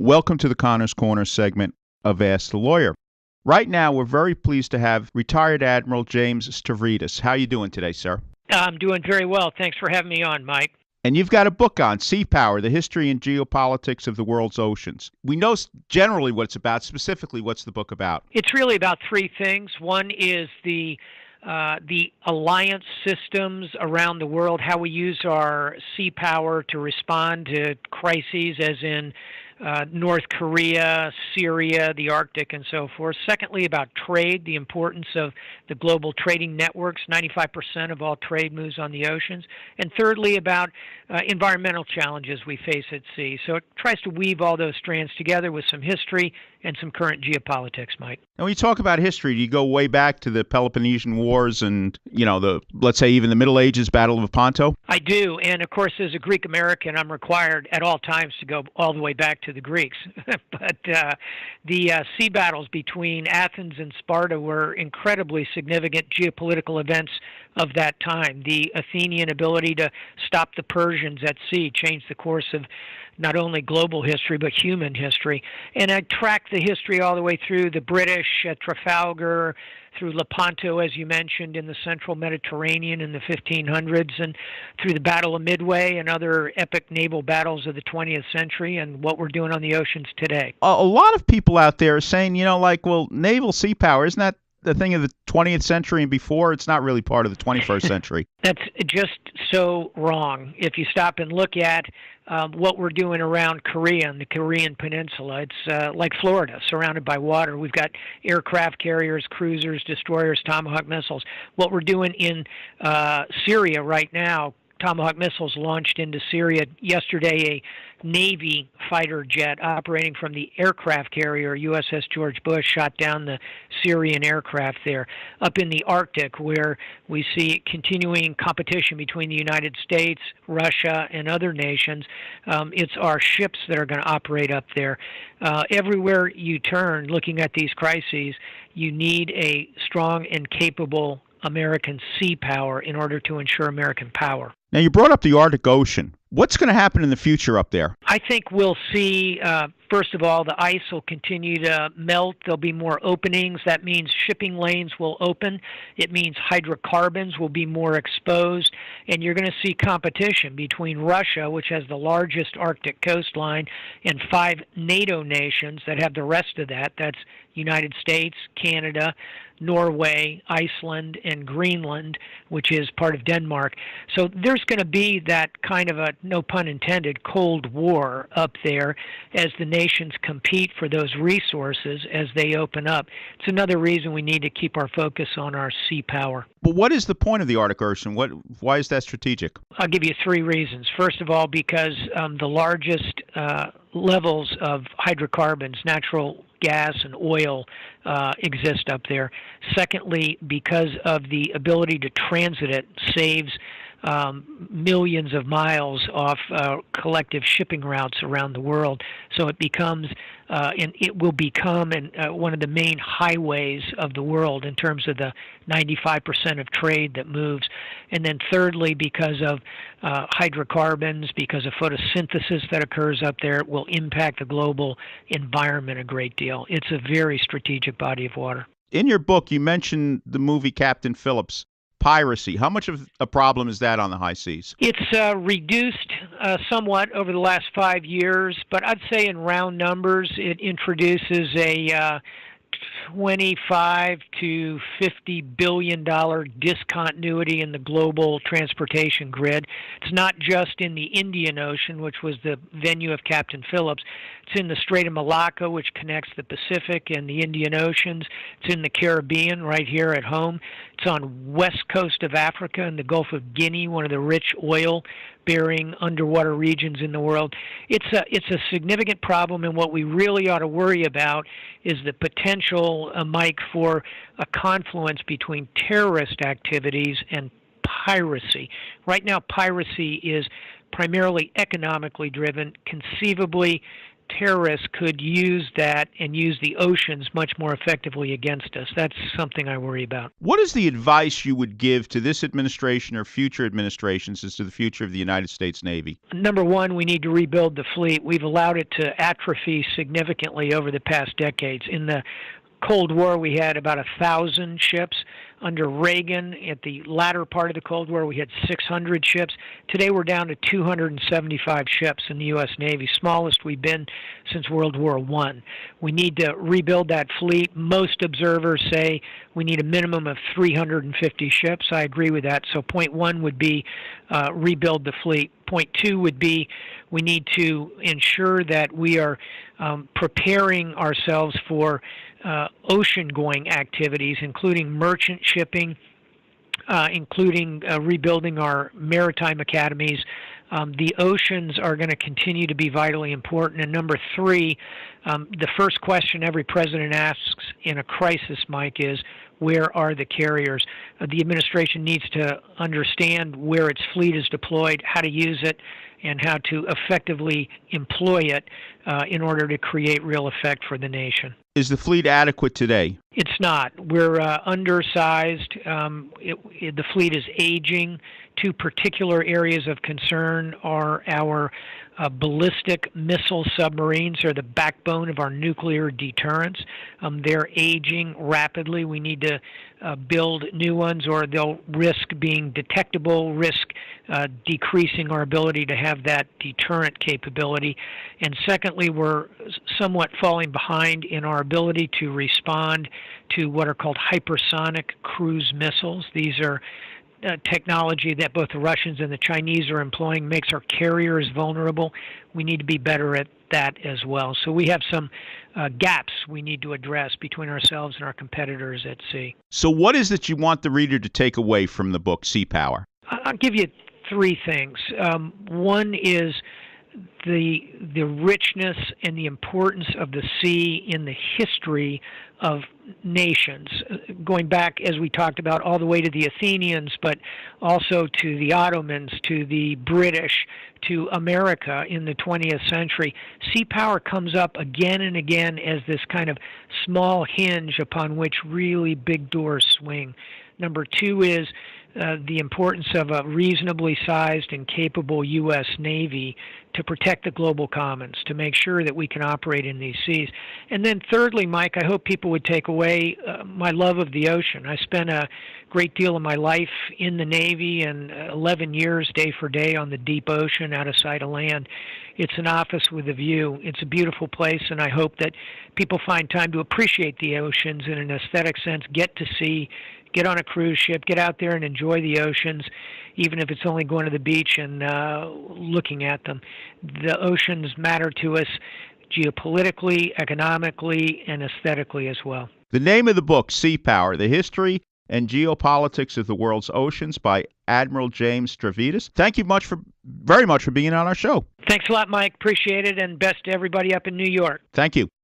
Welcome to the Connor's Corner segment of Ask the Lawyer. Right now, we're very pleased to have retired Admiral James Stavridis. How are you doing today, sir? I'm doing very well. Thanks for having me on, Mike. And you've got a book on sea power, the history and geopolitics of the world's oceans. We know generally what it's about. Specifically, what's the book about? It's really about three things. One is the alliance systems around the world, how we use our sea power to respond to crises, as in North Korea, Syria, the Arctic, and so forth. Secondly, about trade, the importance of the global trading networks. 95% of all trade moves on the oceans. And thirdly, about environmental challenges we face at sea. So it tries to weave all those strands together with some history and some current geopolitics, Mike. And when you talk about history, do you go way back to the Peloponnesian Wars and, let's say even the Middle Ages, Battle of Otranto? I do. And of course, as a Greek American, I'm required at all times to go all the way back to the Greeks. But the sea battles between Athens and Sparta were incredibly significant geopolitical events of that time. The Athenian ability to stop the Persians at sea changed the course of not only global history, but human history. And I tracked the history all the way through the British at Trafalgar, through Lepanto, as you mentioned, in the central Mediterranean in the 1500s, and through the Battle of Midway and other epic naval battles of the 20th century, and what we're doing on the oceans today. A lot of people out there are saying, naval sea power, isn't that the thing of the 20th century and before? It's not really part of the 21st century. That's just so wrong. If you stop and look at what we're doing around Korea and the Korean Peninsula, it's like Florida, surrounded by water. We've got aircraft carriers, cruisers, destroyers, Tomahawk missiles. What we're doing in Syria right now, Tomahawk missiles launched into Syria yesterday. A Navy fighter jet operating from the aircraft carrier USS George Bush shot down the Syrian aircraft there. Up in the Arctic, where we see continuing competition between the United States, Russia, and other nations, it's our ships that are going to operate up there. Everywhere you turn, looking at these crises, you need a strong and capable American sea power in order to ensure American power. Now, you brought up the Arctic Ocean. What's going to happen in the future up there? I think we'll see, first of all, the ice will continue to melt. There'll be more openings. That means shipping lanes will open. It means hydrocarbons will be more exposed. And you're going to see competition between Russia, which has the largest Arctic coastline, and 5 NATO nations that have the rest of that. That's United States, Canada, Norway, Iceland, and Greenland, which is part of Denmark. So there's going to be that kind of a, no pun intended, Cold War up there as the nations compete for those resources as they open up. It's another reason we need to keep our focus on our sea power. But what is the point of the Arctic Ocean? Why is that strategic? I'll give you 3 reasons. First of all, because the largest levels of hydrocarbons, natural gas and oil, exist up there. Secondly, because of the ability to transit it saves millions of miles off collective shipping routes around the world. So it becomes, and it will become one of the main highways of the world in terms of the 95% of trade that moves. And then thirdly, because of hydrocarbons, because of photosynthesis that occurs up there, it will impact the global environment a great deal. It's a very strategic body of water. In your book, you mentioned the movie Captain Phillips. Piracy. How much of a problem is that on the high seas? It's reduced somewhat over the last 5 years, but I'd say in round numbers, it introduces a $25 to $50 billion discontinuity in the global transportation grid. It's not just in the Indian Ocean, which was the venue of Captain Phillips. It's in the Strait of Malacca, which connects the Pacific and the Indian Oceans. It's in the Caribbean, right here at home. It's on west coast of Africa and the Gulf of Guinea, one of the rich oil-bearing underwater regions in the world. It's a significant problem, and what we really ought to worry about is the potential, Mike, for a confluence between terrorist activities and piracy. Right now, piracy is primarily economically driven, conceivably terrorists could use that and use the oceans much more effectively against us. That's something I worry about. What is the advice you would give to this administration or future administrations as to the future of the United States Navy? Number one, we need to rebuild the fleet. We've allowed it to atrophy significantly over the past decades. In the Cold War, we had about 1,000 ships. Under Reagan, at the latter part of the Cold War, we had 600 ships. Today, we're down to 275 ships in the U.S. Navy, smallest we've been since World War I. We need to rebuild that fleet. Most observers say we need a minimum of 350 ships. I agree with that. So point one would be rebuild the fleet. Point two would be we need to ensure that we are preparing ourselves for ocean-going activities, including merchant shipping, including rebuilding our maritime academies. The oceans are going to continue to be vitally important. And number three, the first question every president asks in a crisis, Mike, is where are the carriers? The administration needs to understand where its fleet is deployed, how to use it, and how to effectively employ it in order to create real effect for the nation. Is the fleet adequate today? It's not. We're undersized. The fleet is aging. Two particular areas of concern are our ballistic missile submarines. They're the backbone of our nuclear deterrence. They're aging rapidly. We need to build new ones, or they'll risk being detectable, risk decreasing our ability to have that deterrent capability. And secondly, we're somewhat falling behind in our ability to respond to what are called hypersonic cruise missiles. These are technology that both the Russians and the Chinese are employing, makes our carriers vulnerable. We need to be better at that as well. So we have some gaps we need to address between ourselves and our competitors at sea. So what is it you want the reader to take away from the book, Sea Power? I'll give you three things. One is the richness and the importance of the sea in the history of nations, going back, as we talked about, all the way to the Athenians, but also to the Ottomans, to the British, to America in the 20th century. Sea power comes up again and again as this kind of small hinge upon which really big doors swing. Number two is the importance of a reasonably sized and capable U.S. Navy to protect the global commons, to make sure that we can operate in these seas. And then thirdly, Mike, I hope people would take away my love of the ocean. I spent a great deal of my life in the Navy and 11 years day for day on the deep ocean out of sight of land. It's an office with a view. It's a beautiful place, and I hope that people find time to appreciate the oceans in an aesthetic sense, get to sea, get on a cruise ship, get out there and enjoy the oceans, even if it's only going to the beach and looking at them. The oceans matter to us geopolitically, economically, and aesthetically as well. The name of the book, Sea Power, The History and Geopolitics of the World's Oceans by Admiral James Stavridis. Thank you very much for being on our show. Thanks a lot, Mike. Appreciate it, and best to everybody up in New York. Thank you.